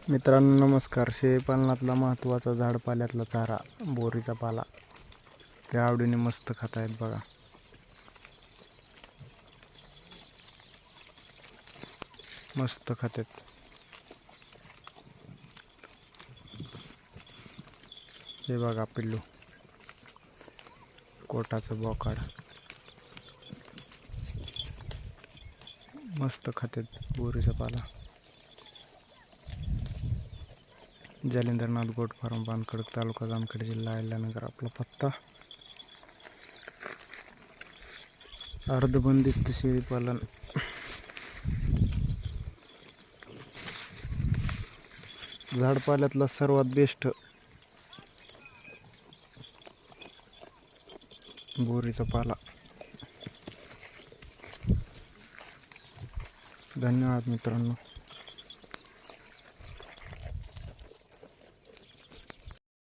मित्रांनो नमस्कार. शेळीपालनातला महत्त्वाचा झाडपाल्यातला चारा बोरीचा पाला ते आवडीने मस्त खातायत बघा. मस्त खातात. हे बघा पिल्लू, कोटाचं बोकाड मस्त खातात बोरीचा पाला. जालिंदरनाथ गोट फार्म, पानखडक, तालुका जामखेड, जिल्हा अहिल्यानगर. आपला पत्ता अर्धबंदिस्त शेळीपालन. झाडपाल्यातला सर्वात बेस्ट बोरीचा पाला. धन्यवाद मित्रांनो.